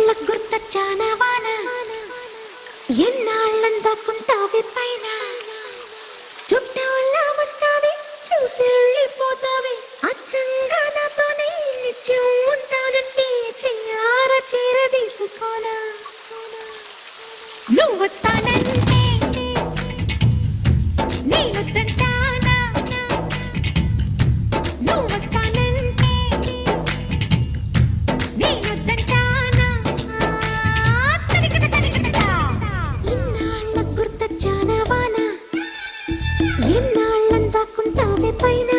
ఎన్నాళ్ళకు గుర్తొచ్చానా వాన, ఎన్నాళ్ళందాకుంటావే పైన, చుట్టూలా వస్తావే చూసి వెళ్ళిపోతావే, అచ్చంగా నాతోనే నిత్యం ఉంటానంటే చెయ్యార చీర తీసుకోనా, నువ్వు వస్తానంటే నేనొద్దంటానా, నువ్వు వస్తానంటే నేనొద్దంటానా. తరికిట తరికిట ఇన్నాళ్ళకు గుర్తొచ్చానా వాన, ఎన్నాళ్ళందాకుంటావే పైన.